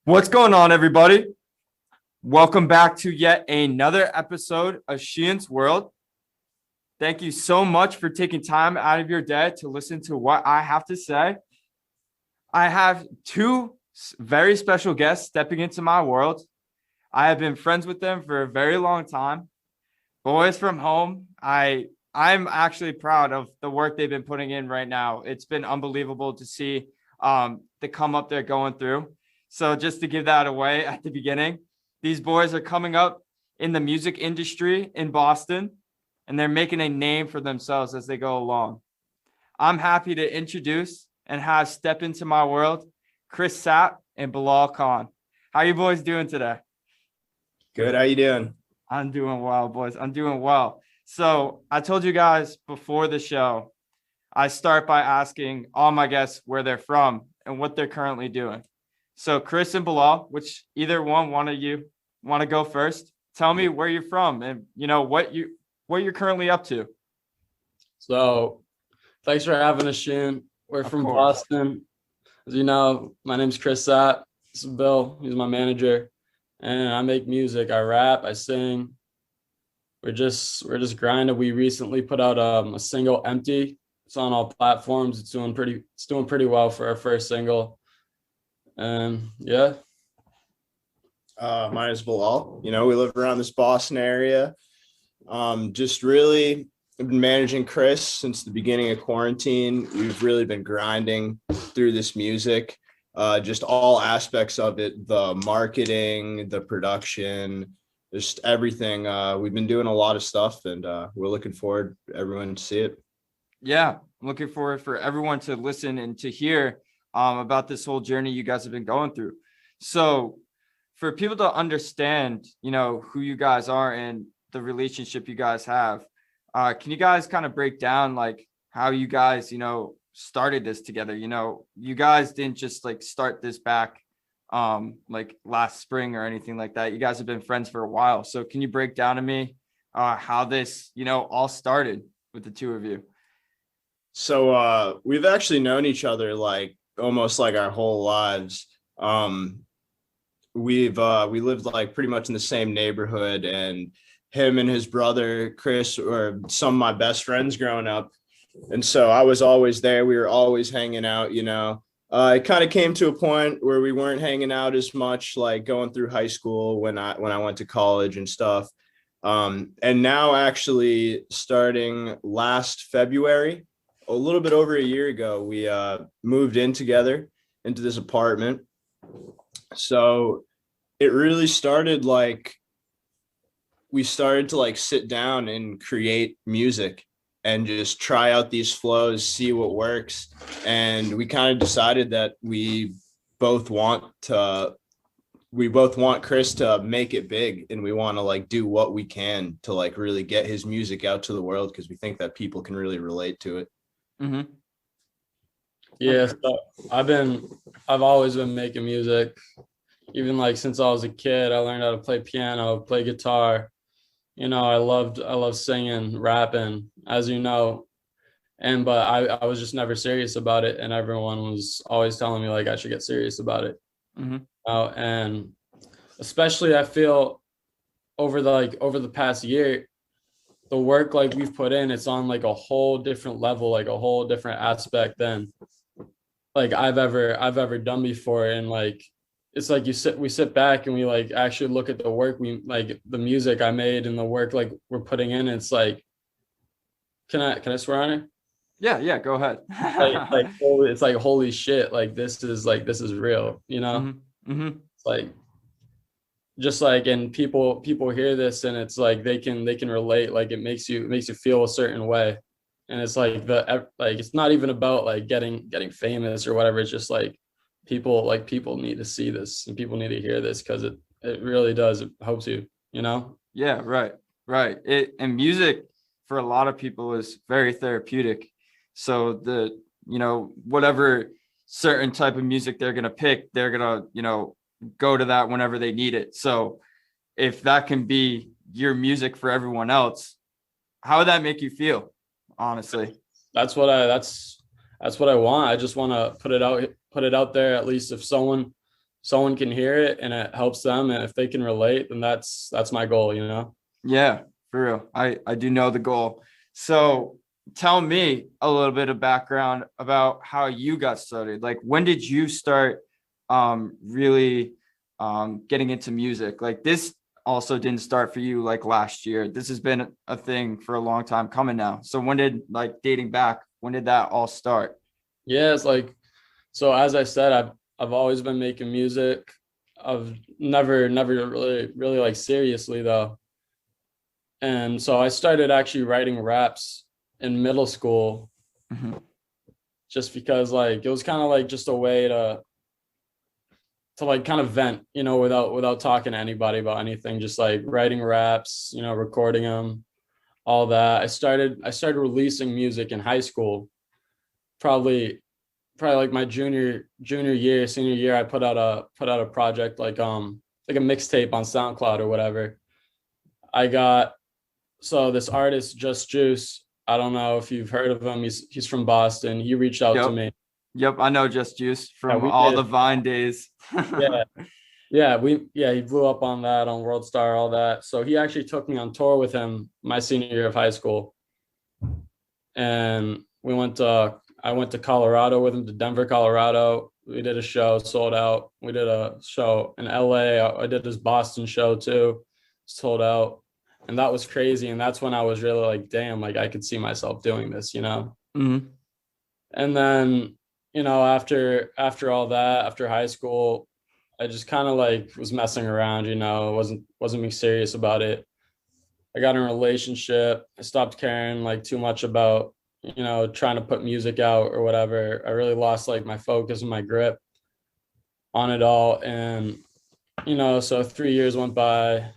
What's going on, everybody? Welcome back to yet another episode of Sheehan's World. Thank you so much for taking time out of your day to listen to what I have to say. I have two very special guests stepping into my world. I have been friends with them for a very long time. Boys from home. I'm actually proud of the work they've been putting in right now. It's been unbelievable to see the come up they're going through. So just to give that away at the beginning, these boys are coming up in the music industry in Boston, and they're making a name for themselves as they go along. I'm happy to introduce and have step into my world, Cris Sap and Bilal Khan. How you boys doing today? Good. How you doing? I'm doing well, boys. I'm doing well. So I told you guys before the show, I start by asking all my guests where they're from and what they're currently doing. So Cris and Bilal, which either one of you want to go first? Tell me where you're from and what you're currently up to. So thanks for having us, Sheehan. We're from Boston. As you know, my name's Cris Sap. This is Bill. He's my manager. And I make music. I rap. I sing. We're just grinding. We recently put out a single, Empty. It's on all platforms. It's doing pretty well for our first single. And yeah. My name is Bilal. We live around this Boston area. Just really I've been managing Cris since the beginning of quarantine. We've really been grinding through this music, just all aspects of it, the marketing, the production, just everything. We've been doing a lot of stuff, and we're looking forward for everyone to see it. Yeah, I'm looking forward for everyone to listen and to hear about this whole journey you guys have been going through. So for people to understand, who you guys are and the relationship you guys have, can you guys kind of break down like how you guys, started this together? You guys didn't just like start this back like last spring or anything like that. You guys have been friends for a while. So can you break down to me how this, all started with the two of you? So we've actually known each other like almost like our whole lives. We lived like pretty much in the same neighborhood, and him and his brother Chris were some of my best friends growing up. And so I was always there. We were always hanging out, it kind of came to a point where we weren't hanging out as much, like going through high school when I went to college and stuff. And now actually starting last February, a little bit over a year ago, we moved in together into this apartment. So it really started like we started to like sit down and create music and just try out these flows, see what works. And we kind of decided that we both want Cris to make it big, and we want to like do what we can to like really get his music out to the world, because we think that people can really relate to it. Mm-hmm. Yeah, so I've always been making music. Even like since I was a kid, I learned how to play piano, play guitar. I love singing, rapping, as you know. But I was just never serious about it, and everyone was always telling me like I should get serious about it. Mm-hmm. And especially I feel over the past year, the work like we've put in, it's on like a whole different level, like a whole different aspect than like I've ever done before. And like it's like we sit back and we like actually look at the work we like, the music I made and the work like we're putting in. It's like, can I swear on it? Yeah, go ahead. It's like holy shit, like this is real, Mm-hmm. Mm-hmm. It's like just like, and people hear this and it's like they can relate, like it makes you feel a certain way. And it's like it's not even about like getting famous or whatever. It's just like people need to see this and people need to hear this, because it really does. It helps you, Yeah, right. And music for a lot of people is very therapeutic. So the whatever certain type of music they're gonna pick, they're gonna go to that whenever they need it. So if that can be your music for everyone else, how would that make you feel? Honestly, that's what I want. I just want to put it out there. At least if someone someone can hear it and it helps them, and if they can relate, then that's my goal, you know. Yeah, for real. I do know the goal. So tell me a little bit of background about how you got started. Like, when did you start really getting into music? Like, this also didn't start for you like last year. This has been a thing for a long time coming now. So when did, like, dating back, when did that all start? Yeah, it's like, so as I said, I've always been making music. I've never really like seriously though. And so I started actually writing raps in middle school, Mhm. just because like it was kind of like just a way to like kind of vent, you know, without talking to anybody about anything, just like writing raps, you know, recording them, all that. I started releasing music in high school, probably like my senior year. I put out a project like a mixtape on SoundCloud or whatever. I got So this artist Just Juice, I don't know if you've heard of him. He's from Boston. He reached out to Yep. me. Yep. I know Just Juice Yeah, from we all did. the Vine days. Yeah, he blew up on that, on World Star, all that. So he actually took me on tour with him my senior year of high school, and I went to Colorado with him, to Denver, Colorado. We did a show, sold out. We did a show in LA. I did this Boston show too, sold out. And that was crazy. And that's when I was really like, damn, like I could see myself doing this, you know? Mhm. And then, you know, after all that, after high school, I just kind of like was messing around, you know, wasn't being serious about it. I got in a relationship. I stopped caring like too much about, you know, trying to put music out or whatever. I really lost like my focus and my grip on it all. And, you know, so 3 years went by,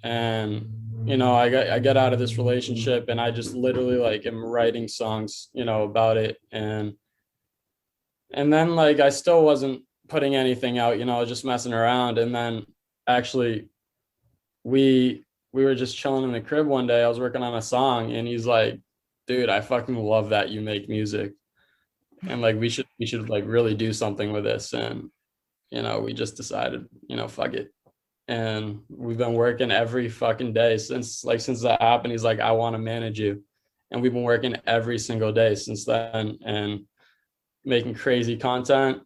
and, you know, I get out of this relationship, and I just literally like am writing songs, you know, about it. And then like I still wasn't putting anything out, you know, just messing around. And then actually we were just chilling in the crib one day. I was working on a song, and he's like, dude, I fucking love that you make music, and like we should like really do something with this. And, you know, we just decided, you know, fuck it. And we've been working every fucking day since that happened. He's like, I want to manage you. And we've been working every single day since then, and making crazy content.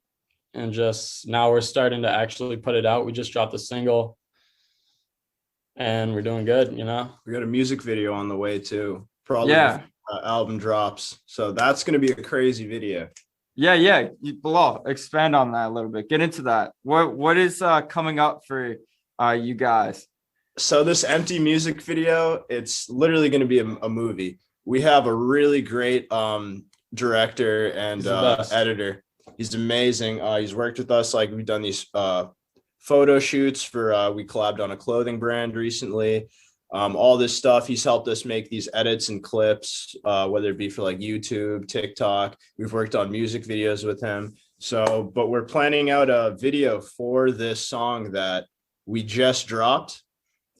And just now we're starting to actually put it out. We just dropped a single, and we're doing good, you know. We got a music video on the way too, probably Yeah. before album drops. So that's going to be a crazy video. Yeah. Bilal, expand on that a little bit. Get into that. What is coming up for you guys? So this empty music video, it's literally going to be a movie. We have a really great director and editor. He's amazing. He's worked with us. Like, we've done these photo shoots for we collabed on a clothing brand recently. All this stuff. He's helped us make these edits and clips, whether it be for like YouTube, TikTok. We've worked on music videos with him. So, but we're planning out a video for this song that we just dropped.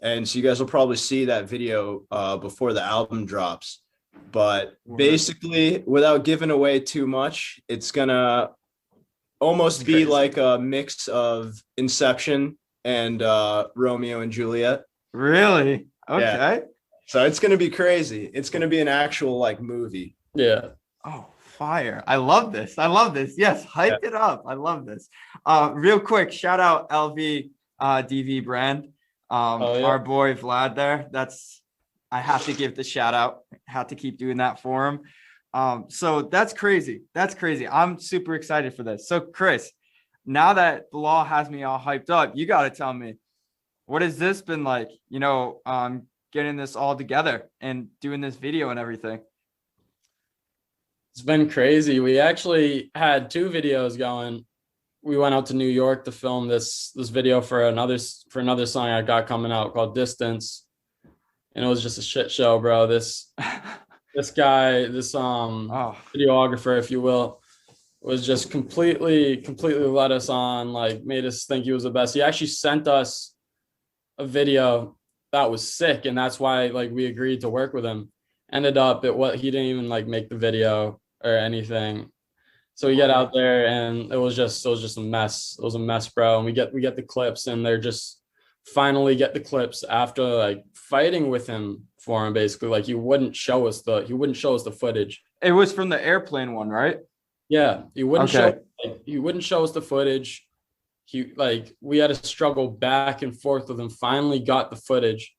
And so you guys will probably see that video before the album drops. But basically, without giving away too much, it's gonna almost be like a mix of Inception and Romeo and Juliet. Really? Okay. Yeah. So it's gonna be crazy. It's gonna be an actual like movie. Yeah. Oh, fire. I love this. Yes, hype it up. I love this. Real quick, shout out LVDV brand. Our boy Vlad there. I have to give the shout out. Have to keep doing that for him. So that's crazy. I'm super excited for this. So Cris, now that Bilal has me all hyped up, you got to tell me, what has this been like, you know, getting this all together and doing this video and everything? It's been crazy. We actually had 2 videos going. We went out to New York to film this video for another song I got coming out called Distance. And it was just a shit show, bro. This guy, videographer, if you will, was just completely let us on, like made us think he was the best. He actually sent us a video that was sick, and that's why like we agreed to work with him. Ended up he didn't even like make the video or anything. So we get out there and it was just a mess. It was a mess, bro. And we get the clips, and they're just finally get the clips after like fighting with him for him, basically. Like he wouldn't show us the footage. It was from the airplane one, right? Yeah, he wouldn't Okay. he wouldn't show us the footage. We had to struggle back and forth with him. Finally got the footage,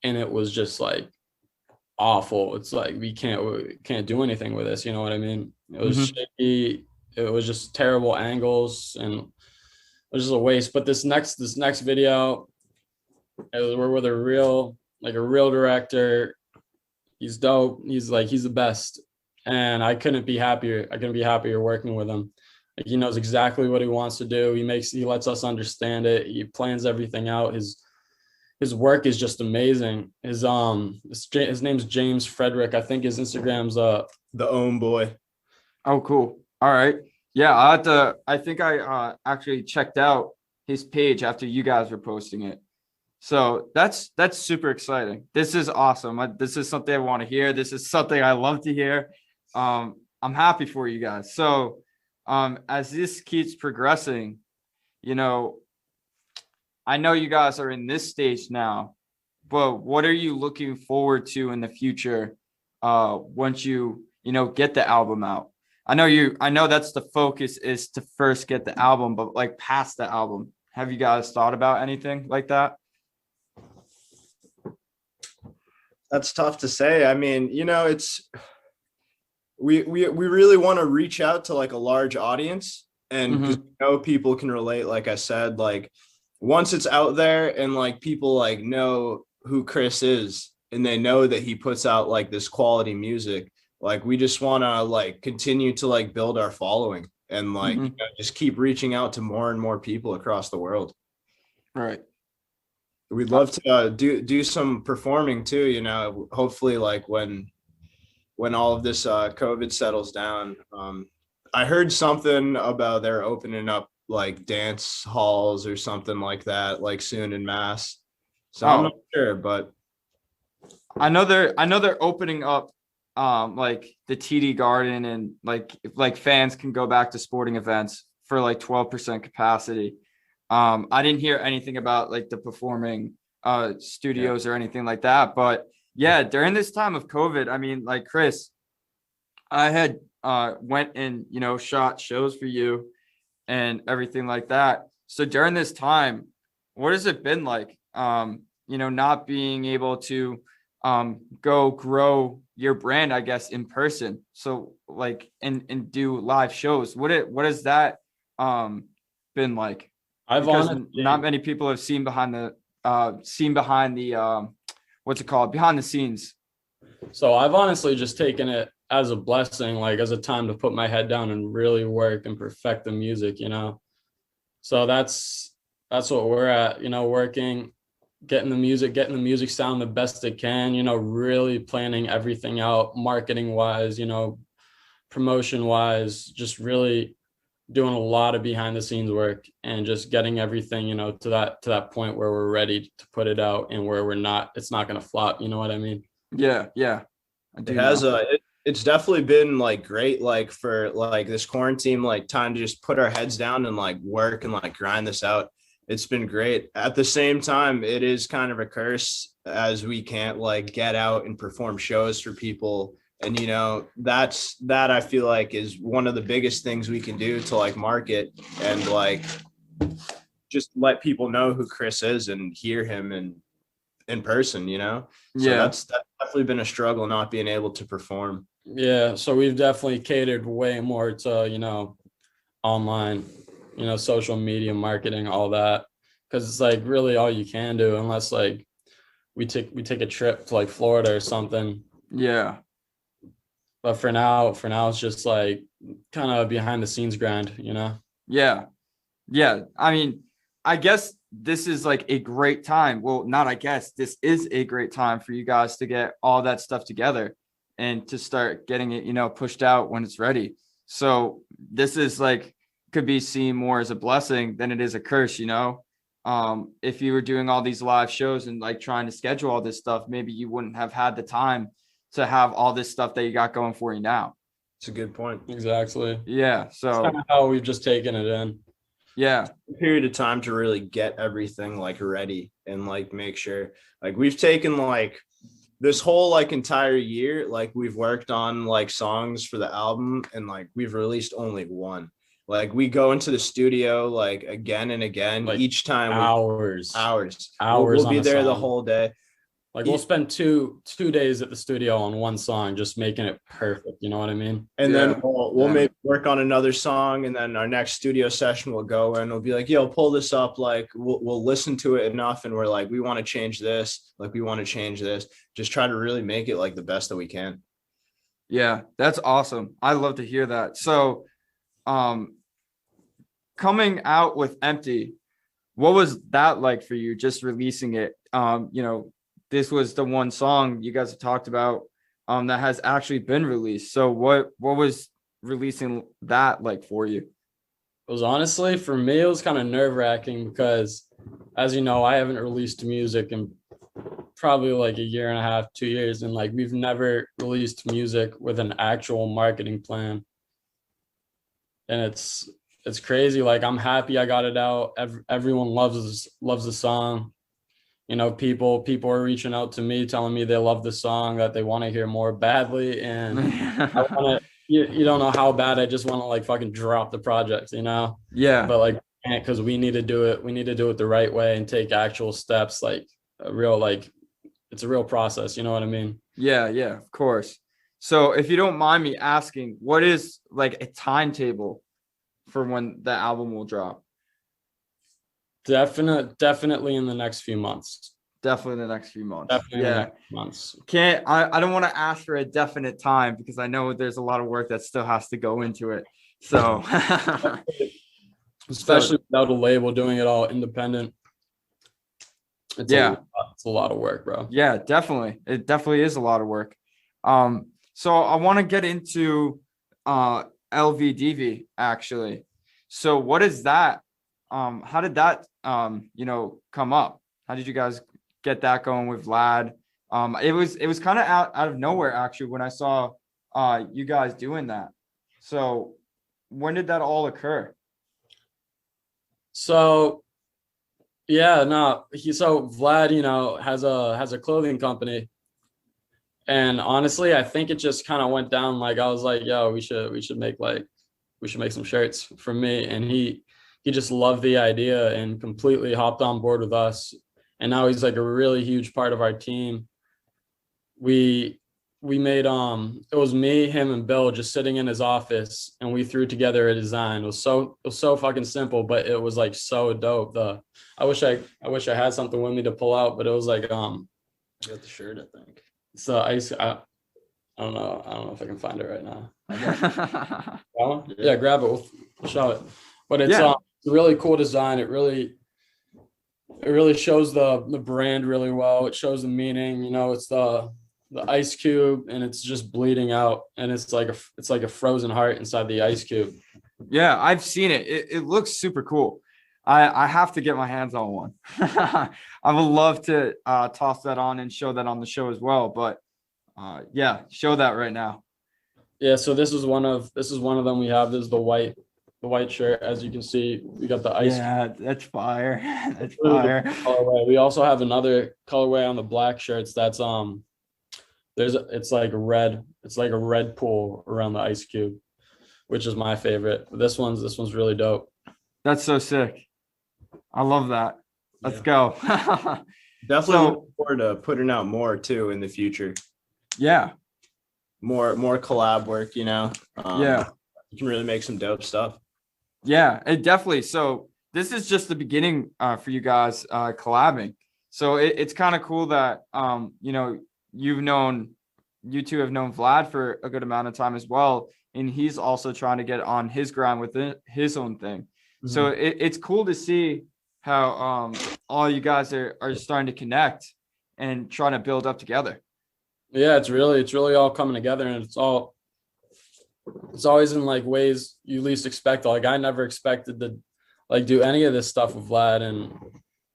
and it was just like awful. It's like we can't do anything with this. You know what I mean? It was shaky. It was just terrible angles, and it was just a waste. But this next video, we're with a real director. He's dope. He's the best, and I couldn't be happier. Working with him. Like, he knows exactly what he wants to do. He lets us understand it. He plans everything out. His work is just amazing. His name's James Frederick. I think his Instagram's The Own Boy. Oh, cool. All right. Yeah, I think I actually checked out his page after you guys were posting it. So that's super exciting. This is awesome. This is something I want to hear. This is something I love to hear. I'm happy for you guys. So as this keeps progressing, you know, I know you guys are in this stage now, but what are you looking forward to in the future once you get the album out? I know that's the focus, is to first get the album, but like past the album, have you guys thought about anything like that? That's tough to say. I mean, it's we really want to reach out to like a large audience, and people can relate. Like I said, like once it's out there and like people like know who Cris is and they know that he puts out like this quality music, like we just want to like continue to like build our following and like just keep reaching out to more and more people across the world. Right. We'd love to do some performing too, hopefully like when all of this COVID settles down. I heard something about they're opening up like dance halls or something like that, like soon in Mass. So I'm not sure, but I know they're opening up like the TD Garden, and like fans can go back to sporting events for like 12% capacity. I didn't hear anything about like the performing studios or anything like that, but yeah, during this time of COVID, I mean, like Cris, I had went and shot shows for you and everything like that. So during this time, what has it been like? Not being able to go grow your brand, I guess, in person. So like and do live shows. What has that been like? Because not many people have seen behind the what's it called? Behind the scenes. So I've honestly just taken it as a blessing, like as a time to put my head down and really work and perfect the music, So that's what we're at, working, getting the music sound the best it can, really planning everything out, marketing wise, promotion wise, just really doing a lot of behind the scenes work and just getting everything, to that point where we're ready to put it out and where it's not going to flop. You know what I mean? Yeah. It's definitely been like great, like for like this quarantine, like time to just put our heads down and like work and like grind this out. It's been great. At the same time, it is kind of a curse as we can't like get out and perform shows for people. And, that I feel like is one of the biggest things we can do to like market and like just let people know who Cris is and hear him in person, So that's definitely been a struggle not being able to perform. Yeah. So we've definitely catered way more to, online, social media marketing, all that. Cause it's like really all you can do unless like we take a trip to like Florida or something. Yeah. But for now it's just like kind of behind the scenes grind, Yeah. I mean, I guess this is like a great time. Well, not I guess, this is a great time for you guys to get all that stuff together and to start getting it, pushed out when it's ready. So this is like, could be seen more as a blessing than it is a curse, If you were doing all these live shows and like trying to schedule all this stuff, maybe you wouldn't have had the time to have all this stuff that you got going for you now. It's a good point. Exactly. Yeah. That's So kind of how we've just taken it in. yeah. A period of time to really get everything like ready and like make sure like we've taken like this whole like entire year, like we've worked on like songs for the album and like we've released only one. Like we go into the studio like again and again, Like each time hours we'll on be a there the song. whole day. Like we'll spend two days at the studio on one song, just making it perfect. You know what I mean? And Yeah. then we'll maybe work on another song, and then our next studio session we'll go and we'll be like, yo, pull this up. Like we'll listen to it enough, and we're like, we want to change this. Like we want to change this. Just try to really make it like the best that we can. Yeah, that's awesome. I love to hear that. So, coming out with Empty, what was that like for you? Just releasing it. This was the one song you guys have talked about that has actually been released. So what was releasing that like for you? It was honestly, for me, it was kind of nerve-wracking because, as you know, I haven't released music in probably like a year and a half, 2 years, and like we've never released music with an actual marketing plan. And it's crazy. Like I'm happy I got it out. Everyone loves the song. You know, people are reaching out to me telling me they love the song, that they want to hear more badly, and I want to. You don't know how bad I just want to like fucking drop the project, you know? Yeah. But like, because we need to do it. We need to do it the right way and take actual steps. Like a real it's a real process. You know what I mean? Yeah, of course. So if you don't mind me asking, what is like a timetable for when the album will drop? Definitely in the next few months. Definitely in the next few months. Definitely in the next months. I don't want to ask for a definite time because I know there's a lot of work that still has to go into it. So especially without a label, doing it all independent. It's a lot of work, bro. Yeah, definitely. It definitely is a lot of work. So I want to get into LVDV actually. So what is that? How did that come up? How did you guys get that going with Vlad? It was kind of out of nowhere actually when I saw you guys doing that. So when did that all occur? So Vlad, has a clothing company. And honestly, I think it just kind of went down. Like I was like, yo, we should make some shirts for me. And he just loved the idea and completely hopped on board with us. And now he's like a really huge part of our team. We made it was me, him, and Bill just sitting in his office, and we threw together a design. It was so fucking simple, but it was like so dope. I wish I had something with me to pull out, but it was like I got the shirt, I think. So I don't know if I can find it right now. Yeah, grab it. We'll show it. But it's a really cool design. It really shows the brand really well. It shows the meaning. You know, it's the ice cube, and it's just bleeding out, and it's like a frozen heart inside the ice cube. Yeah, I've seen it. It looks super cool. I have to get my hands on one. I would love to toss that on and show that on the show as well. But show that right now. Yeah, so this is one of them we have. This is the white shirt. As you can see, we got the ice. Yeah, that's fire. That's fire. Colorway. We also have another colorway on the black shirts. That's it's like a red pool around the ice cube, which is my favorite. This one's really dope. That's so sick. I love that. Let's go. Definitely looking forward to putting out more too in the future. Yeah. More collab work, you know. You can really make some dope stuff. Yeah, it definitely. So this is just the beginning for you guys collabing. So it's kind of cool that you two have known Vlad for a good amount of time as well, and he's also trying to get on his grind with his own thing. Mm-hmm. So it's cool to see how all you guys are starting to connect and trying to build up together. Yeah, it's really all coming together, and it's always in like ways you least expect. Like I never expected to like do any of this stuff with Vlad, and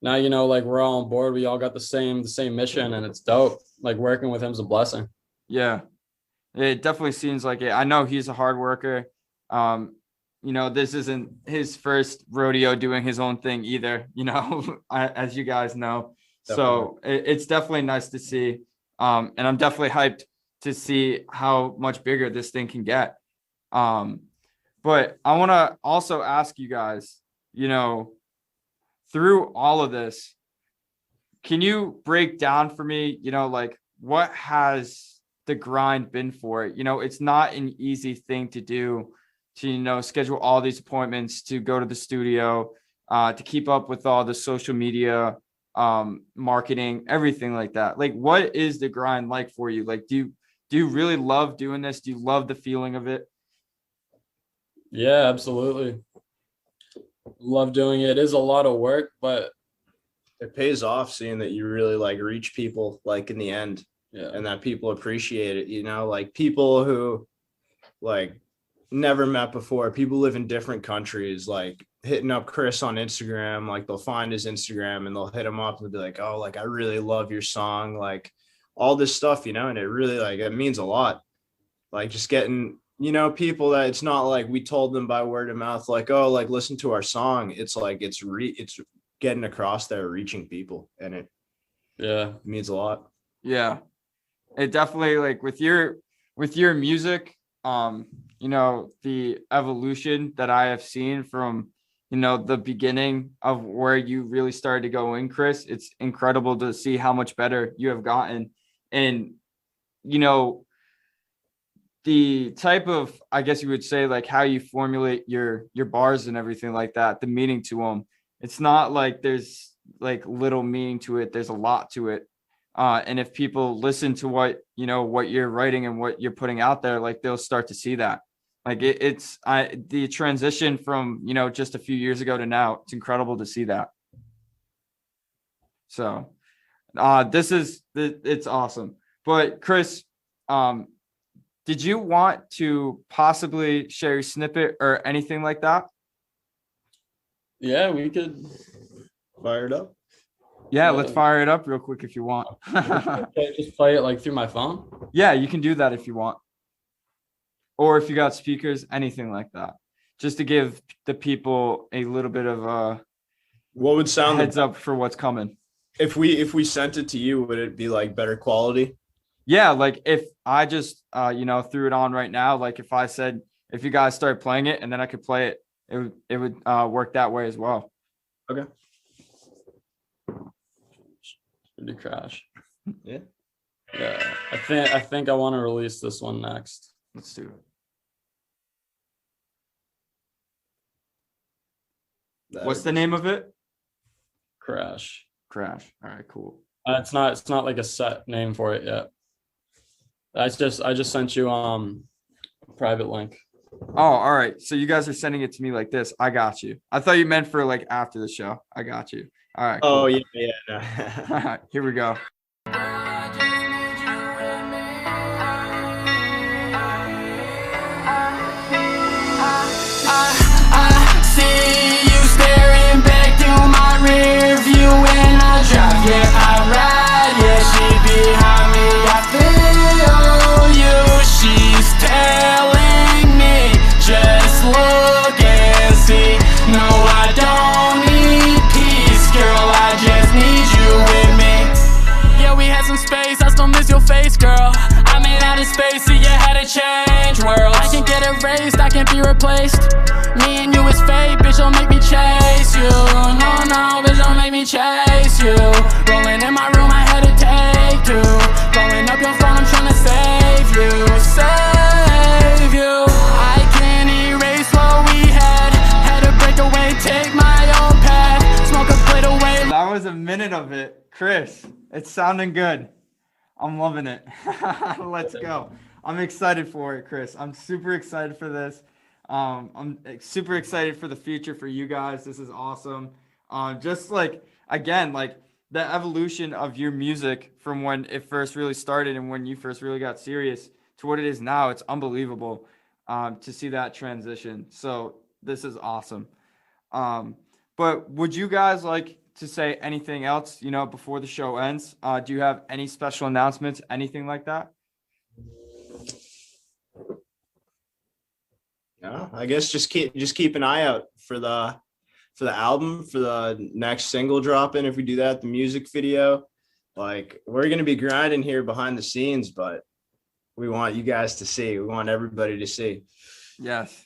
now like we're all on board. We all got the same mission, and it's dope. Like working with him's a blessing. Yeah, It definitely seems like it. I know he's a hard worker. You know, this isn't his first rodeo doing his own thing either, you know, as you guys know. So it's definitely nice to see. And I'm definitely hyped to see how much bigger this thing can get. But I want to also ask you guys, you know, through all of this, can you break down for me, you know, like what has the grind been for it? You know, it's not an easy thing to do, to, you know, schedule all these appointments, to go to the studio, to keep up with all the social media, marketing, everything like that. Like, what is the grind like for you? Like, do you really love doing this? Do you love the feeling of it? Yeah, absolutely. Love doing it. It is a lot of work, but it pays off seeing that you really like reach people like in the end. Yeah. And that people appreciate it, you know, like people who like never met before, people live in different countries, like hitting up Cris on Instagram, like they'll find his Instagram and they'll hit him up and be like, oh, like I really love your song, like all this stuff, you know, and it really like it means a lot. Like just getting, you know, people that it's not like we told them by word of mouth, like, oh, like listen to our song. It's like it's getting across there, reaching people, and it means a lot. Yeah, it definitely, like with your music, you know, the evolution that I have seen from, you know, the beginning of where you really started to go in, Cris, it's incredible to see how much better you have gotten. And, you know, the type of, I guess you would say, like how you formulate your bars and everything like that, the meaning to them, it's not like there's like little meaning to it. There's a lot to it. And if people listen to what, you know, what you're writing and what you're putting out there, like they'll start to see that. Like the transition from, you know, just a few years ago to now, it's incredible to see that. So it's awesome. But Cris, did you want to possibly share your snippet or anything like that? Yeah, we could fire it up. Yeah, let's fire it up real quick if you want. Okay, just play it like through my phone. Yeah, you can do that if you want. Or if you got speakers, anything like that. Just to give the people a little bit of what would sound heads up for what's coming. If we sent it to you, would it be like better quality? Yeah, like if I just you know, threw it on right now, like if I said, if you guys start playing it and then I could play it, it would work that way as well. Okay. Did it crash? Yeah. Yeah. I think I want to release this one next. Let's do it. What's the name of it? Crash. All right, cool. It's not like a set name for it yet. I just sent you a private link. Oh, all right. So you guys are sending it to me like this. I got you. I thought you meant for like after the show. I got you. All right. Cool. Oh yeah. No. All right, here we go. Rear view when I drive, yeah, I ride, yeah, she behind me, I feel you, she's telling me, just look and see, no, I don't need peace, girl, I just need you with me. Yeah, we had some space, I still miss your face, girl, I made out of space, see you had to change worlds, I can get erased, I can be replaced, me and you is fate, bitch, don't make me chase you, no, bitch, don't make me chase you. Rolling in my room, I had to take two. Blowing up your phone, I'm trying to save you. Save you. I can't erase what we had to break away, take my own path. Smoke a plate away. That was a minute of it. Cris, it's sounding good. I'm loving it. Let's go. I'm excited for it, Cris. I'm super excited for this. I'm super excited for the future for you guys. This is awesome. Just like, again, like the evolution of your music from when it first really started and when you first really got serious to what it is now, it's unbelievable to see that transition. So this is awesome. But would you guys like to say anything else, you know, before the show ends? Do you have any special announcements, anything like that? Yeah, I guess just keep an eye out for the album, for the next single dropping. If we do that, the music video, like we're gonna be grinding here behind the scenes, but we want you guys to see. We want everybody to see. Yes.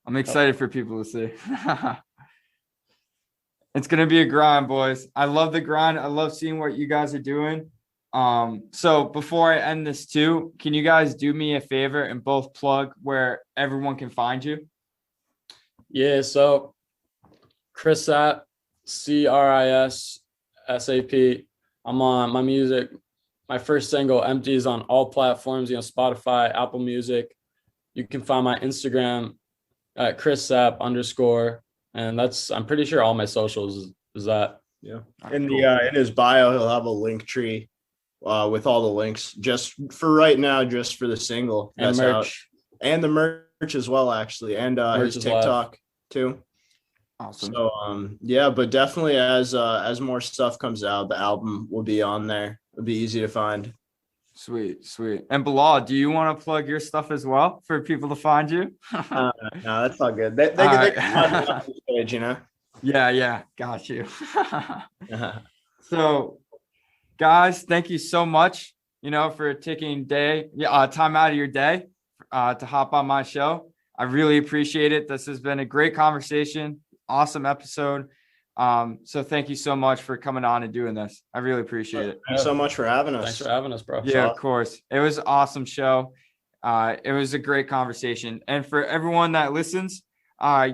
I'm excited for people to see. It's going to be a grind, boys. I love the grind. I love seeing what you guys are doing. So before I end this too, can you guys do me a favor and both plug where everyone can find you? Yeah, so Cris Sap, CRISSAP. I'm on my music. My first single, Empty, is on all platforms, Spotify, Apple Music. You can find my Instagram at Cris Sap _. And I'm pretty sure all my socials is that. Yeah. Right, In cool. in his bio, he'll have a link tree with all the links just for right now, just for the single. And merch. And the merch as well, actually. And his TikTok too. Awesome. So yeah, but definitely as more stuff comes out, the album will be on there. It'll be easy to find. Sweet. And Bilal, do you want to plug your stuff as well for people to find you? No, that's all good. They right. can find me on the page, Yeah, got you. So, guys, thank you so much, for taking time out of your day to hop on my show. I really appreciate it. This has been a great conversation. Awesome episode. So thank you so much for coming on and doing this. I really appreciate it. Thanks so much for having us. Thanks for having us, bro. Yeah, of course. It was an awesome show. It was a great conversation. And for everyone that listens,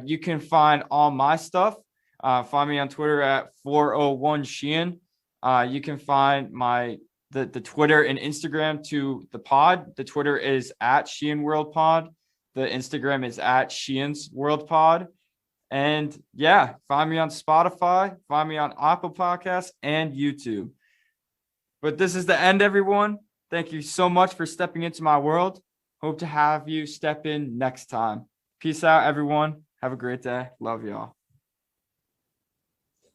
you can find all my stuff. Find me on Twitter at 401 Sheehan. You can find the Twitter and Instagram to the pod. The Twitter is at Sheehan World Pod. The Instagram is at Sheehan's World Pod. And yeah, find me on Spotify, find me on Apple Podcasts and YouTube. But this is the end, everyone. Thank you so much for stepping into my world. Hope to have you step in next time. Peace out, everyone. Have a great day. Love y'all.